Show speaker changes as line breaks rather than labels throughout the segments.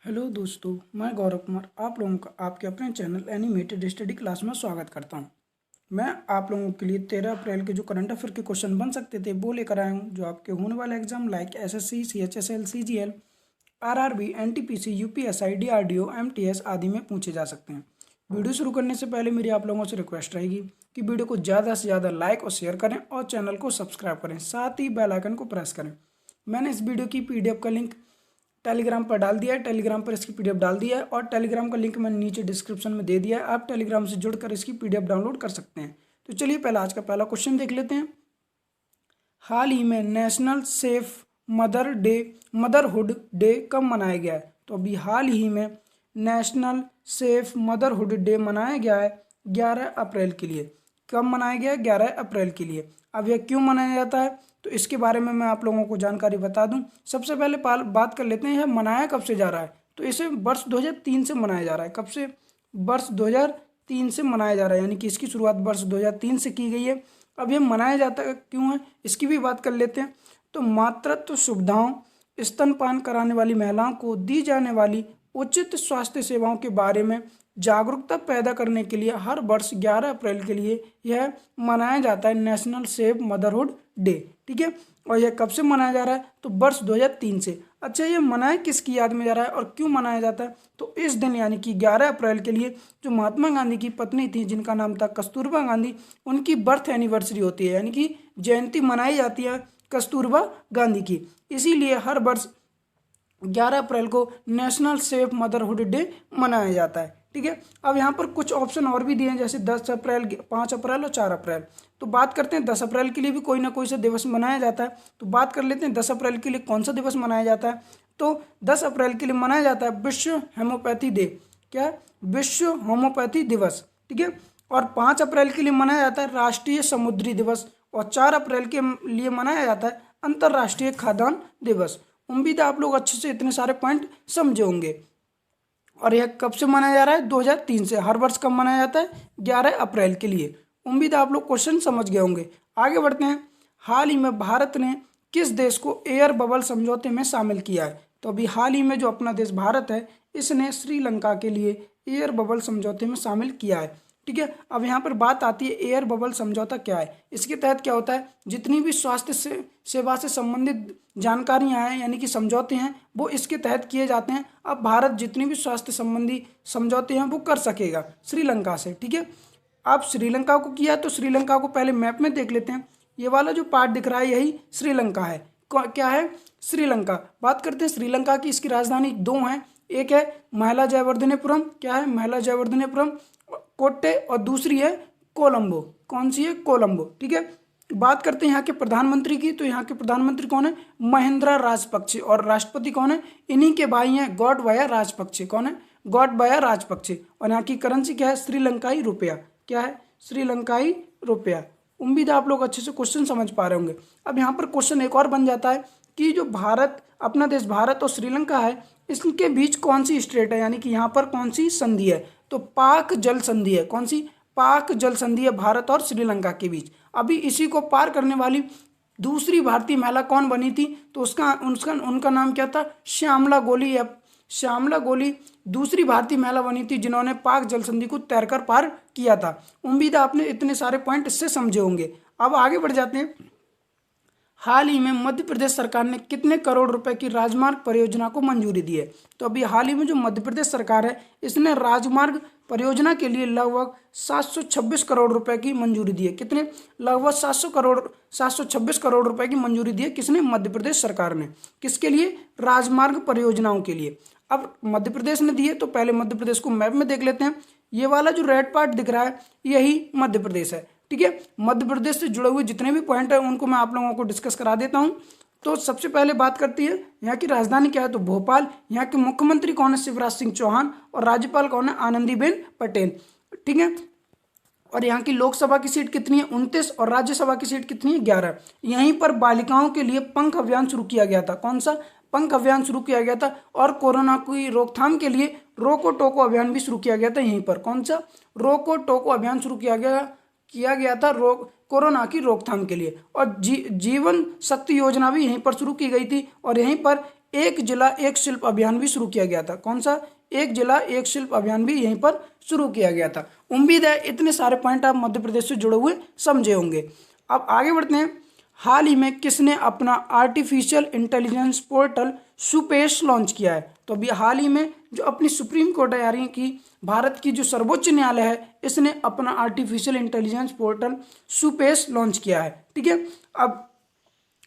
Hello दोस्तों, मैं गौरव कुमार आप लोगों का आपके अपने चैनल एनिमेटेड स्टडी क्लास में स्वागत करता हूं। मैं आप लोगों के लिए 13 अप्रैल के जो करंट अफेयर के क्वेश्चन बन सकते थे वो लेकर आया हूं, जो आपके होने वाले exam like SSC, CHSL, CGL, RRB, NTPC, UPSI, DRDO, MTS आदि में पूछे जा सकते हैं। वीडियो शुरू करने से पहले मेरी आप लोगों से रिक्वेस्ट रहेगी कि वीडियो को ज़्यादा से ज़्यादा लाइक और शेयर करें और चैनल को सब्सक्राइब करें, साथ ही बेल आइकन को प्रेस करें। मैंने इस वीडियो की पीडीएफ का लिंक टेलीग्राम पर डाल दिया है, टेलीग्राम पर इसकी पीडीएफ डाल दिया है और टेलीग्राम का लिंक मैंने नीचे डिस्क्रिप्शन में दे दिया है। आप टेलीग्राम से जुड़कर इसकी पीडीएफ डाउनलोड कर सकते हैं। तो चलिए पहले आज का पहला क्वेश्चन देख लेते हैं। हाल ही में नेशनल सेफ मदरहुड डे कब मनाया गया है? तो अभी हाल ही में नेशनल सेफ मदरहुड डे मनाया गया है 11 अप्रैल के लिए। कब मनाया गया है? 11 अप्रैल के लिए। अब यह क्यों मनाया जाता है तो इसके बारे में मैं आप लोगों को जानकारी बता दूं। सबसे पहले बात कर लेते हैं यह मनाया कब से जा रहा है। तो इसे वर्ष 2003 से मनाया जा रहा है। कब से? वर्ष 2003 से मनाया जा रहा है, यानी कि इसकी शुरुआत वर्ष 2003 से की गई है। अब यह मनाया जाता है क्यों है इसकी भी बात कर लेते हैं। तो मातृत्व सुविधाओं, स्तनपान कराने वाली महिलाओं को दी जाने वाली उचित स्वास्थ्य सेवाओं के बारे में जागरूकता पैदा करने के लिए हर वर्ष 11 अप्रैल के लिए यह मनाया जाता है नेशनल सेफ मदरहुड डे। ठीक है, और यह कब से मनाया जा रहा है? तो वर्ष 2003 से। अच्छा, ये मनाया किसकी याद में जा रहा है और क्यों मनाया जाता है? तो इस दिन यानी कि 11 अप्रैल के लिए जो महात्मा गांधी की पत्नी थी जिनका नाम था कस्तूरबा गांधी, उनकी बर्थ एनिवर्सरी होती है, यानी कि जयंती मनाई जाती है कस्तूरबा गांधी की। इसीलिए हर वर्ष 11 अप्रैल को नेशनल सेफ मदरहुड डे मनाया जाता है। ठीक है, अब यहाँ पर कुछ ऑप्शन और भी दिए हैं, जैसे 10 अप्रैल, 5 अप्रैल और 4 अप्रैल। तो बात करते हैं 10 अप्रैल के लिए भी कोई ना कोई सा दिवस मनाया जाता है। तो बात कर लेते हैं 10 अप्रैल के लिए कौन सा दिवस मनाया जाता है। तो 10 अप्रैल के लिए मनाया जाता है विश्व होम्योपैथी डे। क्या है? विश्व होम्योपैथी दिवस। ठीक है, और 5 अप्रैल के लिए मनाया जाता है राष्ट्रीय समुद्री दिवस, और 4 अप्रैल के लिए मनाया जाता है अंतर्राष्ट्रीय खाद्यान्न दिवस। उम्मीद है आप लोग अच्छे से इतने सारे पॉइंट समझे होंगे। और यह कब से मनाया जा रहा है? 2003 से। हर वर्ष कब मनाया जाता है? 11 अप्रैल के लिए। उम्मीद है आप लोग क्वेश्चन समझ गए होंगे। आगे बढ़ते हैं। हाल ही में भारत ने किस देश को एयर बबल समझौते में शामिल किया है? तो अभी हाल ही में जो अपना देश भारत है, इसने श्रीलंका के लिए एयर बबल समझौते में शामिल किया है। ठीक है, अब यहाँ पर बात आती है एयर बबल समझौता क्या है। इसके तहत क्या होता है, जितनी भी स्वास्थ्य सेवा से संबंधित जानकारियाँ हैं यानी कि समझौते हैं, वो इसके तहत किए जाते हैं। अब भारत जितनी भी स्वास्थ्य संबंधी समझौते हैं वो कर सकेगा श्रीलंका से। ठीक है, अब श्रीलंका को किया तो श्रीलंका को पहले मैप में देख लेते हैं। ये वाला जो पार्ट दिख रहा है यही श्रीलंका है। क्या है? श्रीलंका। बात करते हैं श्रीलंका की। इसकी राजधानी दो हैं, एक है महिला जयवर्धनेपुरम। क्या है? महिला जयवर्धनेपुरम कोट्टे, और दूसरी है कोलंबो। कौन सी है? कोलंबो। ठीक है, बात करते हैं यहाँ के प्रधानमंत्री की। तो यहाँ के प्रधानमंत्री कौन है? महिंद्रा राजपक्षे। और राष्ट्रपति कौन है? इन्हीं के भाई हैं गोटबाया राजपक्षे। कौन है? गोटबाया राजपक्षे। और यहाँ की करेंसी क्या है? श्रीलंकाई रुपया। क्या है? श्रीलंकाई रुपया। उम्मीद है आप लोग अच्छे से क्वेश्चन समझ पा रहे होंगे। अब यहाँ पर क्वेश्चन एक और बन जाता है कि जो भारत, अपना देश भारत और श्रीलंका है, इसके बीच कौन सी स्ट्रेट है, यानी कि यहाँ पर कौन सी संधि है? तो पाक जल संधि है। कौन सी? पाक जल संधि है भारत और श्रीलंका के बीच। अभी इसी को पार करने वाली दूसरी भारतीय महिला कौन बनी थी? तो उनका नाम क्या था? श्यामला गोली। श्यामला गोली दूसरी भारतीय महिला बनी थी जिन्होंने पाक जल संधि को तैरकर पार किया था। उम्मीद है आपने इतने सारे पॉइंट इससे समझे होंगे। अब आगे बढ़ जाते हैं। हाल ही में मध्य प्रदेश सरकार ने कितने करोड़ रुपए की राजमार्ग परियोजना को मंजूरी दी है? तो अभी हाल ही में जो मध्य प्रदेश सरकार है, इसने राजमार्ग परियोजना के लिए लगभग 726 करोड़ रुपए की मंजूरी दी है। कितने? लगभग 726 करोड़ रुपए की मंजूरी दी है। किसने? मध्य प्रदेश सरकार ने। किसके लिए? राजमार्ग परियोजनाओं के लिए। अब मध्य प्रदेश ने दी है तो पहले मध्य प्रदेश को मैप में देख लेते हैं। ये वाला जो रेड पार्ट दिख रहा है यही मध्य प्रदेश है। ठीक है, मध्य प्रदेश से जुड़े हुए जितने भी पॉइंट हैं उनको मैं आप लोगों को डिस्कस करा देता हूं। तो सबसे पहले बात करती है यहाँ की राजधानी क्या है? तो भोपाल। यहाँ के मुख्यमंत्री कौन है? शिवराज सिंह चौहान। और राज्यपाल कौन है? आनंदीबेन पटेल। ठीक है, और यहाँ की लोकसभा की सीट कितनी है? 29। और राज्यसभा की सीट कितनी है? 11। यहीं पर बालिकाओं के लिए पंख अभियान शुरू किया गया था। कौन सा? पंख अभियान शुरू किया गया था। और कोरोना की रोकथाम के लिए रोको टोको अभियान भी शुरू किया गया था यहीं पर। कौन सा? रोको टोको अभियान शुरू किया गया था कोरोना की रोकथाम के लिए। और जीवन शक्ति योजना भी यहीं पर शुरू की गई थी। और यहीं पर एक जिला एक शिल्प अभियान भी शुरू किया गया था। कौन सा? एक जिला एक शिल्प अभियान भी यहीं पर शुरू किया गया था। उम्मीद है इतने सारे पॉइंट आप मध्य प्रदेश से जुड़े हुए समझे होंगे। अब आगे बढ़ते हैं। हाल ही में किसने अपना आर्टिफिशियल इंटेलिजेंस पोर्टल सुपेश लॉन्च किया है? तो अभी हाल ही में जो अपनी सुप्रीम कोर्ट है यानी कि भारत की जो सर्वोच्च न्यायालय है, इसने अपना आर्टिफिशियल इंटेलिजेंस पोर्टल सुपेश लॉन्च किया है। ठीक है, अब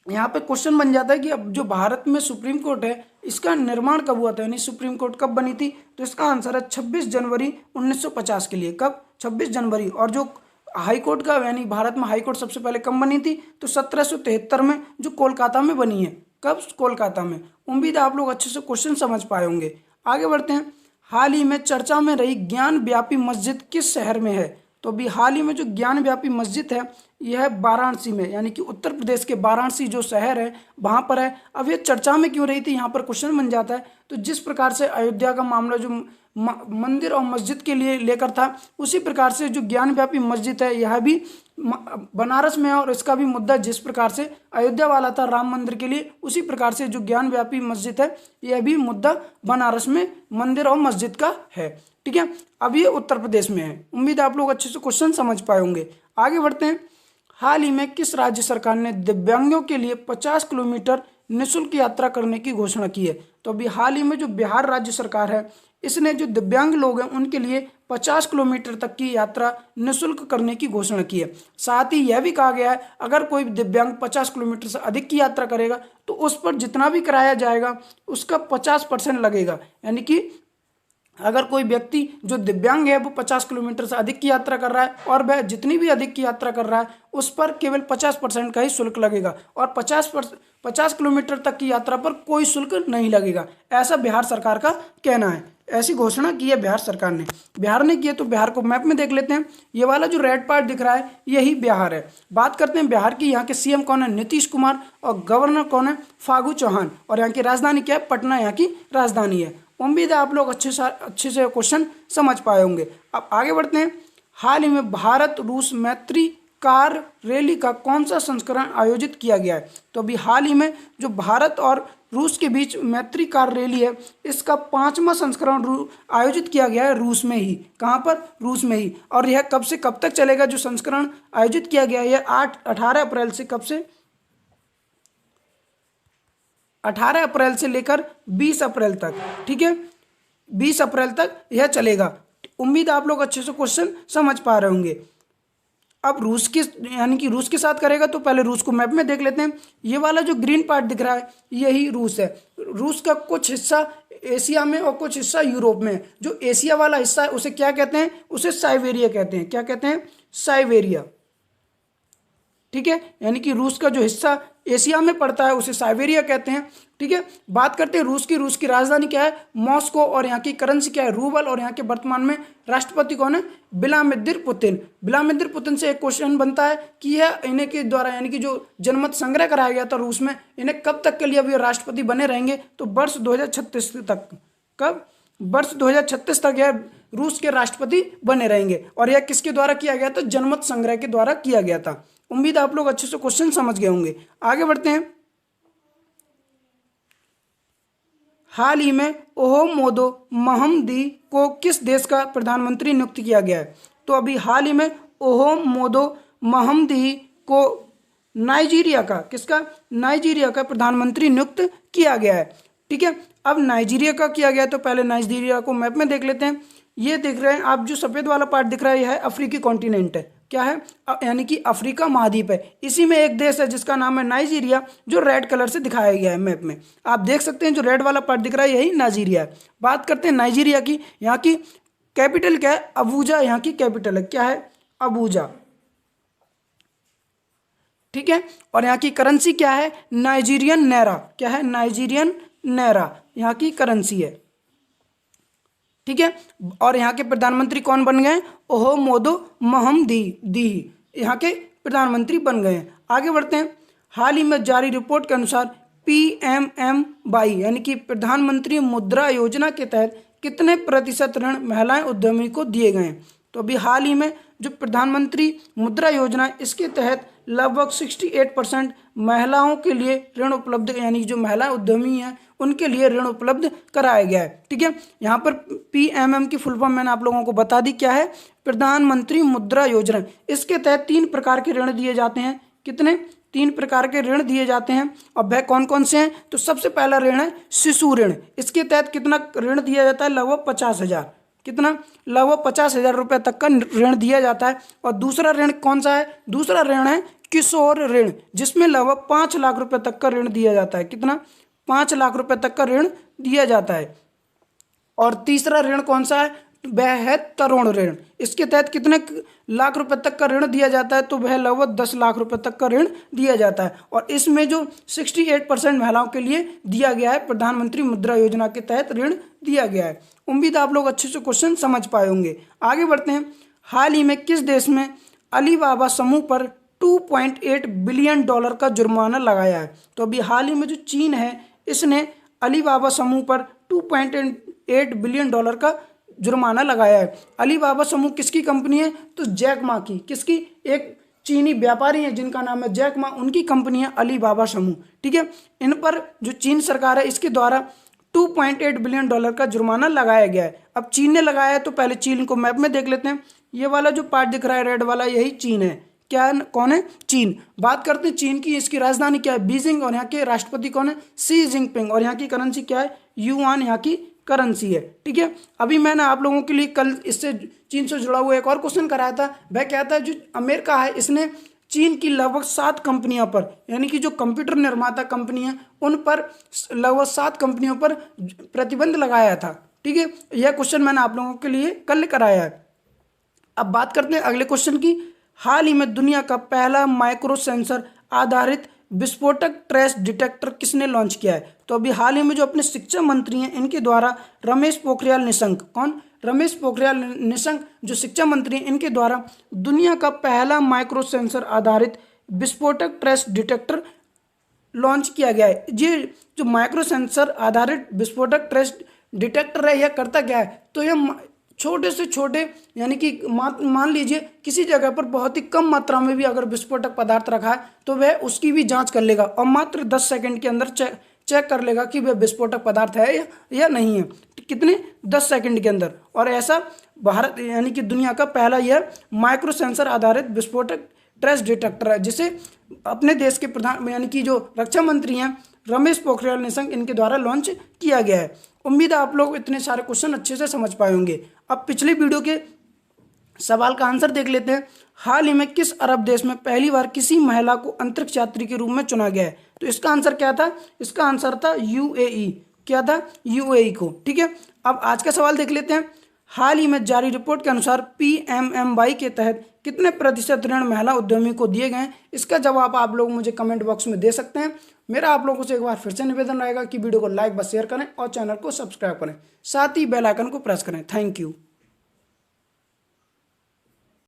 यहाँ पे क्वेश्चन बन जाता है कि अब जो भारत में सुप्रीम कोर्ट है, इसका निर्माण कब हुआ था, यानी सुप्रीम कोर्ट कब बनी थी? तो इसका आंसर है 26 जनवरी 1950 के लिए। कब? 26 जनवरी। और जो हाई कोर्ट का यानी भारत में हाई कोर्ट सबसे पहले कब बनी थी? तो 1773 में, जो कोलकाता में बनी है। कब? कोलकाता में। उम्मीद है आप लोग अच्छे से क्वेश्चन समझ पाए होंगे। आगे बढ़ते हैं। हाल ही में चर्चा में रही ज्ञान व्यापी मस्जिद किस शहर में है? तो अभी हाल ही में जो ज्ञान व्यापी मस्जिद है, यह है वाराणसी में, यानी कि उत्तर प्रदेश के वाराणसी जो शहर है वहाँ पर है। अब ये चर्चा में क्यों रही थी, यहाँ पर क्वेश्चन बन जाता है। तो जिस प्रकार से अयोध्या का मामला जो मंदिर और मस्जिद के लिए लेकर था, उसी प्रकार से जो ज्ञान व्यापी मस्जिद है यह भी बनारस में है, और इसका भी मुद्दा जिस प्रकार से अयोध्या वाला था राम मंदिर के लिए, उसी प्रकार से जो ज्ञान व्यापी मस्जिद है यह भी मुद्दा बनारस में मंदिर और मस्जिद का है। ठीक है, अब ये उत्तर प्रदेश में है। उम्मीद है आप लोग अच्छे से क्वेश्चन समझ पाए होंगे। आगे बढ़ते हैं। हाल ही में किस राज्य सरकार ने दिव्यांगों के लिए 50 किलोमीटर निःशुल्क यात्रा करने की घोषणा की है? तो अभी हाल ही में जो बिहार राज्य सरकार है, इसने जो दिव्यांग लोग हैं उनके लिए 50 किलोमीटर तक की यात्रा निःशुल्क करने की घोषणा की है। साथ ही यह भी कहा गया है अगर कोई दिव्यांग 50 किलोमीटर से अधिक की यात्रा करेगा तो उस पर जितना भी किराया जाएगा उसका 50% लगेगा। यानी कि अगर कोई व्यक्ति जो दिव्यांग है वो 50 किलोमीटर से अधिक की यात्रा कर रहा है और वह जितनी भी अधिक की यात्रा कर रहा है उस पर केवल 50% का ही शुल्क लगेगा, और 50 किलोमीटर तक की यात्रा पर कोई शुल्क नहीं लगेगा। ऐसा बिहार सरकार का कहना है। ऐसी घोषणा की है बिहार सरकार ने। बिहार ने की है, तो बिहार को मैप में देख लेते हैं। ये वाला जो रेड पार्ट दिख रहा है यही बिहार है। बात करते हैं बिहार की। यहाँ के सीएम कौन है? नीतीश कुमार। और गवर्नर कौन है? फागू चौहान। और यहाँ की राजधानी क्या है? पटना यहाँ की राजधानी है। उम्मीद है आप लोग अच्छे से क्वेश्चन समझ पाए होंगे। अब आगे बढ़ते हैं। हाल ही में भारत रूस मैत्री कार रैली का कौन सा संस्करण आयोजित किया गया है? तो अभी हाल ही में जो भारत और रूस के बीच मैत्री कार रैली है, इसका 5वां संस्करण आयोजित किया गया है रूस में ही। कहाँ पर? रूस में ही। और यह कब से कब तक चलेगा? जो संस्करण आयोजित किया गया है यह 18 अप्रैल से, कब से? 18 अप्रैल से लेकर 20 अप्रैल तक। ठीक है, 20 अप्रैल तक यह चलेगा। उम्मीद आप लोग अच्छे से क्वेश्चन समझ पा रहे होंगे। अब रूस के यानी कि रूस के साथ करेगा, तो पहले रूस को मैप में देख लेते हैं। ये वाला जो ग्रीन पार्ट दिख रहा है यही रूस है। रूस का कुछ हिस्सा एशिया में और कुछ हिस्सा यूरोप में। जो एशिया वाला हिस्सा है उसे क्या कहते हैं? उसे साइबेरिया कहते हैं। क्या कहते हैं? साइबेरिया। ठीक है, यानी कि रूस का जो हिस्सा एशिया में पड़ता है उसे साइबेरिया कहते हैं। ठीक है, बात करते हैं रूस की राजधानी क्या है? मॉस्को। और यहाँ की करेंसी क्या है? रूबल। और यहाँ के वर्तमान में राष्ट्रपति कौन है? Vladimir Putin. व्लादिमीर पुतिन से एक क्वेश्चन बनता है कि यह इन्हें के द्वारा यानी कि जो जनमत संग्रह कराया गया था रूस में, इन्हें कब तक के लिए अभी राष्ट्रपति बने रहेंगे? तो वर्ष 2036 तक। कब? वर्ष 2036 तक यह रूस के राष्ट्रपति बने रहेंगे। और यह किसके द्वारा किया गया था? जनमत संग्रह के द्वारा किया गया था। उम्मीद आप लोग अच्छे से क्वेश्चन समझ गए होंगे। आगे बढ़ते हैं। हाल ही में ओहोमोदो महमदी को किस देश का प्रधानमंत्री नियुक्त किया गया है? तो अभी हाल ही में ओहोमोदो महमदी को नाइजीरिया का, किसका? नाइजीरिया का प्रधानमंत्री नियुक्त किया गया है। ठीक है, अब नाइजीरिया का किया गया तो पहले नाइजीरिया को मैप में देख लेते हैं। ये देख रहे हैं आप, जो सफ़ेद वाला पार्ट दिख रहा है यह है अफ्रीकी कॉन्टिनेंट है। क्या है? यानी कि अफ्रीका महाद्वीप है। इसी में एक देश है जिसका नाम है नाइजीरिया, जो रेड कलर से दिखाया गया है मैप में। आप देख सकते हैं जो रेड वाला पार्ट दिख रहा है यही नाइजीरिया है। बात करते हैं नाइजीरिया की। यहाँ की कैपिटल क्या है? अबूजा यहाँ की कैपिटल है। क्या है? अबूजा। ठीक है, और यहाँ की करेंसी क्या है? नाइजीरियन नैरा। क्या है? नाइजीरियन नैरा यहाँ की करेंसी है। ठीक है, और यहाँ के प्रधानमंत्री कौन बन गए? ओहोमोदो महमदी यहाँ के प्रधानमंत्री बन गए हैं। आगे बढ़ते हैं। हाल ही में जारी रिपोर्ट के अनुसार PMMY यानी कि प्रधानमंत्री मुद्रा योजना के तहत कितने प्रतिशत ऋण महिलाएं उद्यमी को दिए गए हैं? तो अभी हाल ही में जो प्रधानमंत्री मुद्रा योजना, इसके तहत लगभग 68% महिलाओं के लिए ऋण उपलब्ध, यानी जो महिला उद्यमी हैं उनके लिए ऋण उपलब्ध कराया गया है। ठीक है, यहाँ पर PMM की फुल फॉर्म मैंने आप लोगों को बता दी क्या है, प्रधानमंत्री मुद्रा योजना। इसके तहत 3 प्रकार के ऋण दिए जाते हैं। कितने? 3 प्रकार के ऋण दिए जाते हैं। और वह कौन कौन से हैं? तो सबसे पहला ऋण है शिशु ऋण। इसके तहत कितना ऋण दिया जाता है? लगभग 50,000। कितना? लगभग 50,000 रुपये तक का ऋण दिया जाता है। और दूसरा ऋण कौन सा है? दूसरा ऋण है किशोर ऋण, जिसमें लगभग 5 लाख रुपए तक का ऋण दिया जाता है। कितना? 5 लाख रुपए तक का ऋण दिया जाता है। और तीसरा ऋण कौन सा है? वह है तरुण ऋण। इसके तहत कितने लाख रुपए तक का ऋण दिया जाता है? तो वह लगभग 10 लाख रुपए तक का ऋण दिया जाता है। और इसमें जो 68% महिलाओं के लिए दिया गया है, प्रधानमंत्री मुद्रा योजना के तहत ऋण दिया गया है। उम्मीद आप लोग अच्छे से क्वेश्चन समझ पाए होंगे। आगे बढ़ते हैं। हाल ही में किस देश में अलीबाबा समूह पर $2.8 बिलियन का जुर्माना लगाया है? तो अभी हाल ही में जो चीन है, इसने अलीबाबा समूह पर $2.8 बिलियन का जुर्माना लगाया है। अलीबाबा समूह किसकी कंपनी है? तो जैक मा की। किसकी? एक चीनी व्यापारी है जिनका नाम है जैक मा, उनकी कंपनी है अलीबाबा समूह। ठीक है, इन पर जो चीन सरकार है, इसके द्वारा $2.8 बिलियन का जुर्माना लगाया गया है। अब चीन ने लगाया है, तो पहले चीन को मैप में देख लेते हैं। ये वाला जो पार्ट दिख रहा है रेड वाला, यही चीन है। क्या कौन है? चीन। बात करते हैं चीन की। इसकी राजधानी क्या है? बीजिंग। और यहाँ के राष्ट्रपति कौन है? Xi Jinping. और यहाँ की करेंसी क्या है? युआन यहाँ की करेंसी है। ठीक है, अभी मैंने आप लोगों के लिए कल इससे चीन से जुड़ा हुआ एक और क्वेश्चन कराया था। वह क्या था? जो अमेरिका है, इसने चीन की लगभग 7 कंपनियों पर, यानी कि जो कंप्यूटर निर्माता कंपनी है, उन पर लगभग 7 कंपनियों पर प्रतिबंध लगाया था। ठीक है, यह क्वेश्चन मैंने आप लोगों के लिए कल कराया है। अब बात करते हैं अगले क्वेश्चन की। हाल ही में दुनिया का पहला माइक्रो सेंसर आधारित विस्फोटक ट्रेस डिटेक्टर किसने लॉन्च किया है? तो अभी हाल ही में जो अपने शिक्षा मंत्री हैं, इनके द्वारा रमेश पोखरियाल निशंक, कौन? रमेश पोखरियाल निशंक जो शिक्षा मंत्री हैं, इनके द्वारा दुनिया का पहला माइक्रो सेंसर आधारित विस्फोटक ट्रेस डिटेक्टर लॉन्च किया गया है। ये जो माइक्रो सेंसर आधारित विस्फोटक ट्रेस डिटेक्टर है, यह करता क्या है? तो यह छोटे से छोटे, यानी कि मान लीजिए किसी जगह पर बहुत ही कम मात्रा में भी अगर विस्फोटक पदार्थ रखा है, तो वह उसकी भी जांच कर लेगा और मात्र 10 सेकंड के अंदर चेक कर लेगा कि वह विस्फोटक पदार्थ है या नहीं है। कितने? 10 सेकंड के अंदर। और ऐसा भारत, यानी कि दुनिया का पहला यह माइक्रो सेंसर आधारित विस्फोटक ट्रेस डिटेक्टर है, जिसे अपने देश के प्रधान, यानी कि जो रक्षा मंत्री हैं रमेश पोखरियाल निशंक, इनके द्वारा लॉन्च किया गया है। उम्मीद है आप लोग इतने सारे क्वेश्चन अच्छे से समझ पाए होंगे। अब पिछले वीडियो के सवाल का आंसर देख लेते हैं। हाल ही में किस अरब देश में पहली बार किसी महिला को अंतरिक्ष यात्री के रूप में चुना गया है? तो इसका आंसर क्या था? इसका आंसर था UAE। क्या था? UAE को। ठीक है, अब आज का सवाल देख लेते हैं। हाल ही में जारी रिपोर्ट के अनुसार PMMY के तहत कितने प्रतिशत ऋण महिला उद्यमी को दिए गए हैं? इसका जवाब आप लोग मुझे कमेंट बॉक्स में दे सकते हैं। मेरा आप लोगों से एक बार फिर से निवेदन रहेगा कि वीडियो को लाइक व शेयर करें और चैनल को सब्सक्राइब करें, साथ ही बेल आइकन को प्रेस करें। Thank you.